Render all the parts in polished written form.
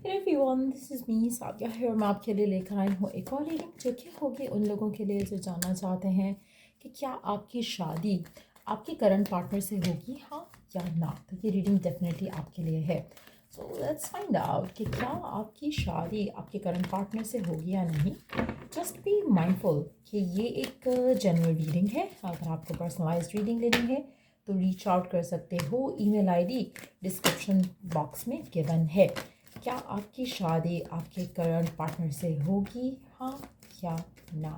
Hey everyone, this is me Sadia है और मैं आपके लिए लेकर आई हूँ एक और रीडिंग जो कि होगी उन लोगों के लिए जो जानना चाहते हैं कि क्या आपकी शादी आपके करंट पार्टनर से होगी, हाँ या ना। तो ये रीडिंग डेफिनेटली आपके लिए है। सो लेट्स फाइंड आउट कि क्या आपकी शादी आपके करंट पार्टनर से होगी या नहीं। जस्ट बी माइंडफुल कि ये एक जनरल रीडिंग है। अगर आपको पर्सनलाइज्ड रीडिंग लेनी है तो रीच आउट कर सकते हो। ईमेल आईडी डिस्क्रिप्शन बॉक्स में गिवन है। क्या आपकी शादी आपके करंट पार्टनर से होगी, हाँ या ना।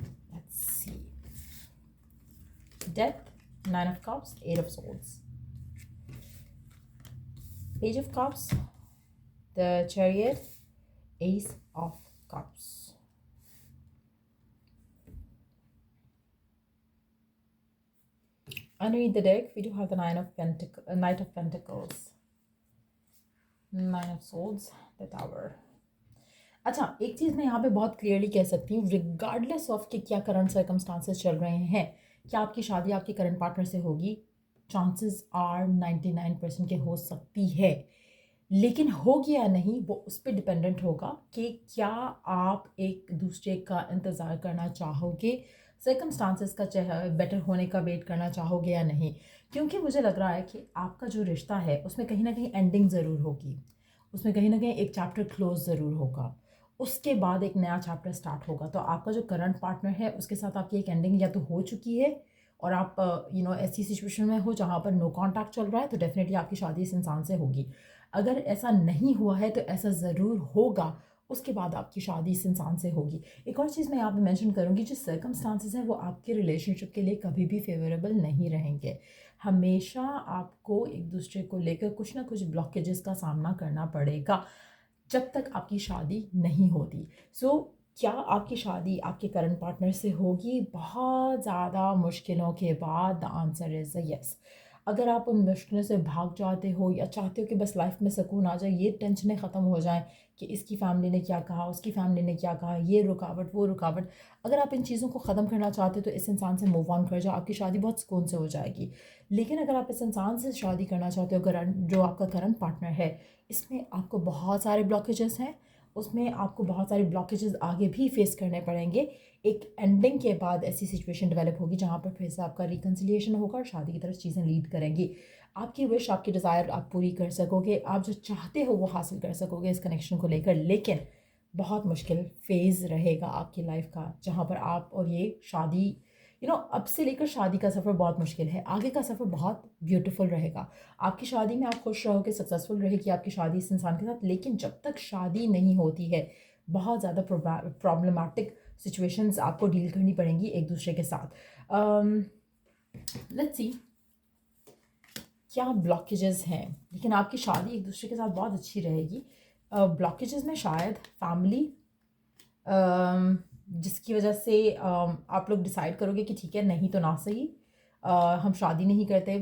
Let's see. Death, nine of cups, eight of swords, page of cups, the chariot, ace of cups. Underneath the deck, we do have the Knight of Pentacles, Nine of Swords, the Tower. अच्छा, एक चीज़ मैं यहाँ पे बहुत clearly कह सकती हूँ, regardless of कि क्या करंट सर्कमस्टांसेस चल रहे हैं, क्या आपकी शादी आपके करंट पार्टनर से होगी, चांसेस आर 99% के हो सकती है। लेकिन होगी या नहीं वो उस पर डिपेंडेंट होगा कि क्या आप एक दूसरे का इंतज़ार करना चाहोगे, सर्कमस्टांसेस का बेटर होने का वेट करना चाहोगे या नहीं। क्योंकि मुझे लग रहा है कि आपका जो रिश्ता है उसमें कहीं ना कहीं एंडिंग ज़रूर होगी, उसमें कहीं ना कहीं एक चैप्टर क्लोज ज़रूर होगा, उसके बाद एक नया चैप्टर स्टार्ट होगा। तो आपका जो करंट पार्टनर है उसके साथ आपकी एक एंडिंग या तो हो चुकी है और आप ऐसी सिचुएशन में हो जहाँ पर नो कॉन्टैक्ट चल रहा है, तो डेफिनेटली आपकी शादी इस इंसान से होगी। अगर ऐसा नहीं हुआ है तो ऐसा ज़रूर होगा, उसके बाद आपकी शादी इस इंसान से होगी। एक और चीज़ मैं यहाँ पे मेंशन करूँगी, जो सर्कमस्टांसेस हैं वो आपके रिलेशनशिप के लिए कभी भी फेवरेबल नहीं रहेंगे। हमेशा आपको एक दूसरे को लेकर कुछ ना कुछ ब्लॉकेजेस का सामना करना पड़ेगा जब तक आपकी शादी नहीं होती। क्या आपकी शादी आपके करंट पार्टनर से होगी? बहुत ज़्यादा मुश्किलों के बाद the answer is a yes. अगर आप उन मुश्किलों से भाग जाते हो या चाहते हो कि बस लाइफ में सुकून आ जाए, ये टेंशनें ख़त्म हो जाएं कि इसकी फैमिली ने क्या कहा, उसकी फैमिली ने क्या कहा, ये रुकावट वो रुकावट, अगर आप इन चीज़ों को ख़त्म करना चाहते हो तो इस इंसान से मूव ऑन कर जाओ, आपकी शादी बहुत सुकून से हो जाएगी। लेकिन अगर आप इस इंसान से शादी करना चाहते हो, जो आपका करंट पार्टनर है, इसमें आपको बहुत सारे ब्लॉकेजेस हैं, उसमें आपको बहुत सारे ब्लॉकेजेस आगे भी फेस करने पड़ेंगे। एक एंडिंग के बाद ऐसी सिचुएशन डेवलप होगी जहाँ पर फिर से आपका रिकन्सिलिएशन होगा और शादी की तरफ चीज़ें लीड करेंगी। आपकी विश, आपकी डिज़ायर आप पूरी कर सकोगे, आप जो चाहते हो वो हासिल कर सकोगे इस कनेक्शन को लेकर। लेकिन बहुत मुश्किल फेज़ रहेगा आपकी लाइफ का, जहाँ पर आप और ये शादी अब से लेकर शादी का सफ़र बहुत मुश्किल है, आगे का सफ़र बहुत ब्यूटीफुल रहेगा। आपकी शादी में आप खुश रहोगे, सक्सेसफुल रहेगी आपकी शादी इस इंसान के साथ। लेकिन जब तक शादी नहीं होती है बहुत ज़्यादा प्रॉब्लमेटिक सिचुएशंस आपको डील करनी पड़ेंगी एक दूसरे के साथ। लेट्स सी क्या ब्लॉकेजेस हैं। लेकिन आपकी शादी एक दूसरे के साथ बहुत अच्छी रहेगी। ब्लॉकेजेस में शायद फैमिली, जिसकी वजह से आप लोग डिसाइड करोगे कि ठीक है नहीं तो ना सही, हम शादी नहीं करते,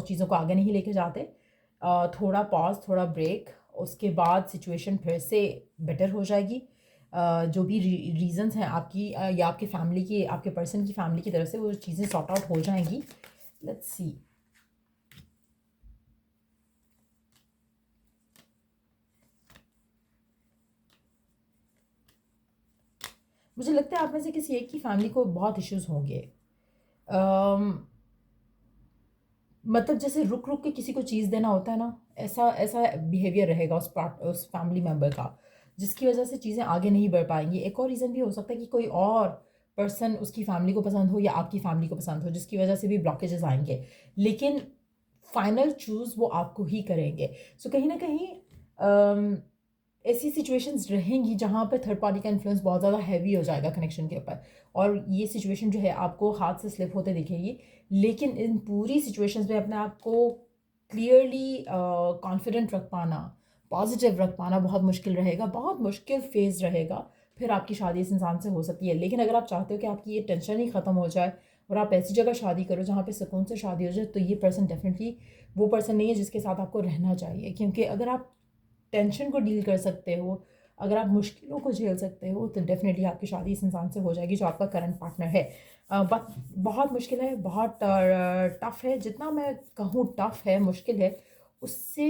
चीज़ों को आगे नहीं लेके जाते। थोड़ा पॉज, थोड़ा ब्रेक, उसके बाद सिचुएशन फिर से बेटर हो जाएगी। जो भी रीजंस हैं आपकी या आपके फैमिली की, आपके पर्सन की फैमिली की तरफ से, वो चीज़ें सॉर्ट आउट हो जाएंगी। Let's see. मुझे लगता है आप में से किसी एक की फैमिली को बहुत इश्यूज होंगे। मतलब जैसे रुक रुक के किसी को चीज़ देना होता है ना, ऐसा ऐसा बिहेवियर रहेगा उस फैमिली मेम्बर का, जिसकी वजह से चीज़ें आगे नहीं बढ़ पाएंगी। एक और रीज़न भी हो सकता है कि कोई और पर्सन उसकी फैमिली को पसंद हो या आपकी फैमिली को पसंद हो, जिसकी वजह से भी ब्लॉकेजेस आएंगे। लेकिन फाइनल चूज़ वो आपको ही करेंगे। सो कहीं ना कहीं ऐसी सिचुएशंस रहेंगी जहाँ पर थर्ड पार्टी का इन्फ्लुएंस बहुत ज़्यादा हैवी हो जाएगा कनेक्शन के ऊपर, और ये सिचुएशन जो है आपको हाथ से स्लिप होते दिखेगी। लेकिन इन पूरी सिचुएशंस में अपने आप को क्लियरली कॉन्फिडेंट रख पाना, पॉजिटिव रख पाना बहुत मुश्किल रहेगा, बहुत मुश्किल फेज रहेगा। फिर आपकी शादी इस इंसान से हो सकती है। लेकिन अगर आप चाहते हो कि आपकी ये टेंशन ही ख़त्म हो जाए और आप ऐसी जगह शादी करो जहाँ पे सुकून से शादी हो जाए, तो ये पर्सन डेफिनेटली वो पर्सन नहीं है जिसके साथ आपको रहना चाहिए। क्योंकि अगर आप टेंशन को डील कर सकते हो, अगर आप मुश्किलों को झेल सकते हो, तो डेफिनेटली आपकी शादी इस इंसान से हो जाएगी जो आपका करंट पार्टनर है। बट बहुत मुश्किल है, बहुत टफ़ है। जितना मैं कहूँ टफ़ है, मुश्किल है, उससे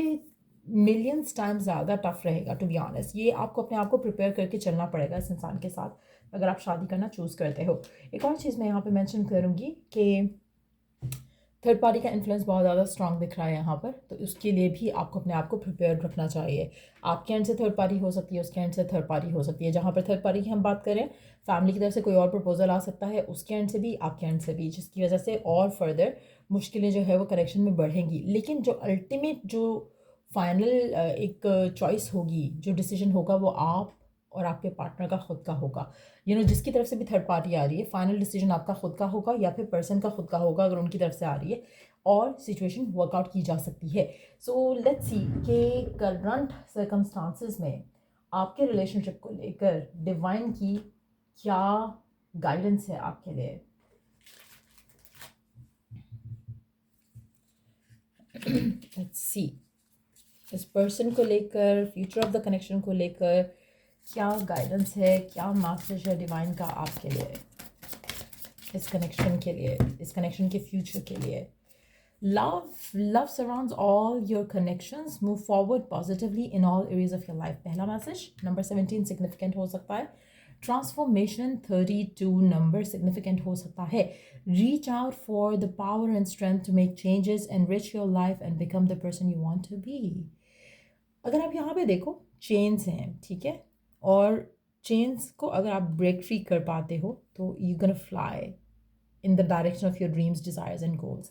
मिलियंस टाइम्स ज़्यादा टफ रहेगा टू बी ऑनेस्ट। ये आपको अपने आप को प्रिपेयर करके चलना पड़ेगा इस इंसान के साथ अगर आप शादी करना चूज़ करते हो। एक और चीज़ मैं यहाँ पे मेंशन करूँगी कि थर्ड पार्टी का इन्फ्लुएंस बहुत ज़्यादा स्ट्रांग दिख रहा है यहाँ पर, तो उसके लिए भी आपको अपने आप को प्रिपेयर रखना चाहिए। आपके एंड से थर्ड पार्टी हो सकती है, उसके एंड से थर्ड पार्टी हो सकती है। जहाँ पर थर्ड पार्टी की हम बात करें, फैमिली की तरफ से कोई और प्रपोजल आ सकता है, उसके एंड से भी आपके एंड से भी, जिसकी वजह से और फर्दर मुश्किलें जो है वो कनेक्शन में बढ़ेंगी। लेकिन जो अल्टीमेट जो फाइनल एक चॉइस होगी, जो डिसीजन होगा, वो आप और आपके पार्टनर का खुद का होगा। जिसकी तरफ से भी थर्ड पार्टी आ रही है, फाइनल डिसीजन आपका खुद का होगा या फिर पर्सन का खुद का होगा अगर उनकी तरफ से आ रही है, और सिचुएशन वर्कआउट की जा सकती है। सो लेट्स सी कि करंट सर्कमस्टांसिस में आपके रिलेशनशिप को लेकर डिवाइन की क्या गाइडेंस है आपके लिए। लेट्स सी इस पर्सन को लेकर, फ्यूचर ऑफ द कनेक्शन को लेकर क्या गाइडेंस है, क्या मैसेज है डिवाइन का आपके लिए, इस कनेक्शन के लिए, इस कनेक्शन के फ्यूचर के लिए। Love surrounds all your connections, move forward positively in all areas of your life, पहला मैसेज। नंबर 17 सिग्निफिकेंट हो सकता है। ट्रांसफॉर्मेशन 32 नंबर सिग्निफिकेंट हो सकता है। Reach out for the power and strength to make changes, enrich your life and become the person you want to be. अगर आप यहाँ पे देखो, चेन्स हैं, ठीक है, और चेन्स को अगर आप ब्रेक फ्री कर पाते हो तो you gonna fly in the direction of your dreams, desires and goals.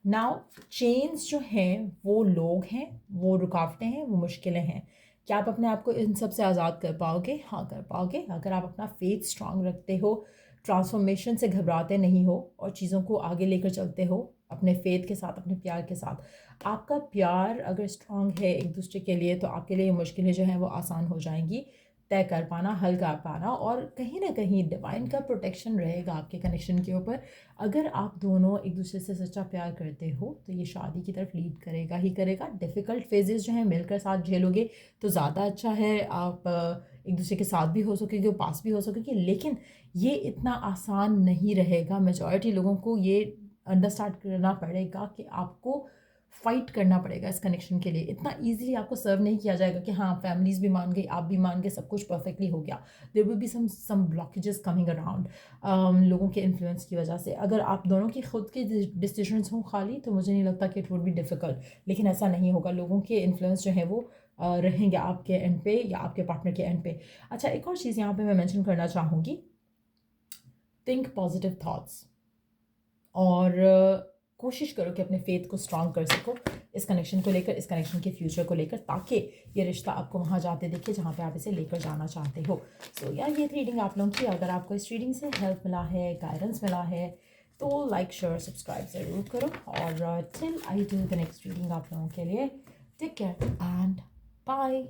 Now chains जो हैं वो लोग हैं, वो रुकावटें हैं, वो मुश्किलें हैं। क्या आप अपने आप को इन सब से आज़ाद कर पाओगे? हाँ, कर पाओगे अगर आप अपना फेथ स्ट्रांग रखते हो, ट्रांसफॉर्मेशन से घबराते नहीं हो और चीज़ों को आगे लेकर चलते हो अपने फेथ के साथ, अपने प्यार के साथ। आपका प्यार अगर स्ट्रांग है एक दूसरे के लिए तो आपके लिए ये मुश्किलें जो हैं वो आसान हो जाएंगी तय कर पाना, हल कर पाना, और कहीं ना कहीं डिवाइन का प्रोटेक्शन रहेगा आपके कनेक्शन के ऊपर। अगर आप दोनों एक दूसरे से सच्चा प्यार करते हो तो ये शादी की तरफ लीड करेगा ही करेगा। डिफ़िकल्ट फेजेस जो हैं मिलकर साथ झेलोगे तो ज़्यादा अच्छा है, आप एक दूसरे के साथ भी हो सकेंगे, पास भी हो सकेंगे, लेकिन ये इतना आसान नहीं रहेगा। मेजॉरिटी लोगों को ये अंडरस्टैंड करना पड़ेगा कि आपको फाइट करना पड़ेगा इस कनेक्शन के लिए। इतना ईजिली आपको सर्व नहीं किया जाएगा कि हाँ फैमिलीज भी मान गई, आप भी मान गए, सब कुछ परफेक्टली हो गया। There will be some blockages coming around लोगों के इन्फ्लुएंस की वजह से। अगर आप दोनों की खुद के डिसीजंस हों खाली तो मुझे नहीं लगता कि इट वुड बी डिफ़िकल्ट, लेकिन ऐसा नहीं होगा। लोगों के इन्फ्लुएंस जो है वो रहेंगे आपके एंड पे या आपके पार्टनर के एंड पे। अच्छा, एक और चीज़ यहाँ पे मैं मेंशन करना चाहूँगी, थिंक पॉजिटिव थॉट्स, और कोशिश करो कि अपने फेथ को स्ट्रांग कर सको इस कनेक्शन को लेकर, इस कनेक्शन के फ्यूचर को लेकर, ताकि ये रिश्ता आपको वहाँ जाते दिखे जहाँ पे आप इसे लेकर जाना चाहते हो। सो यार, ये थी रीडिंग आप लोगों की। अगर आपको इस रीडिंग से हेल्प मिला है, गाइडेंस मिला है, तो लाइक शेयर सब्सक्राइब ज़रूर करो। और till I do the next reading आप लोगों के लिए, टेक केयर एंड बाय।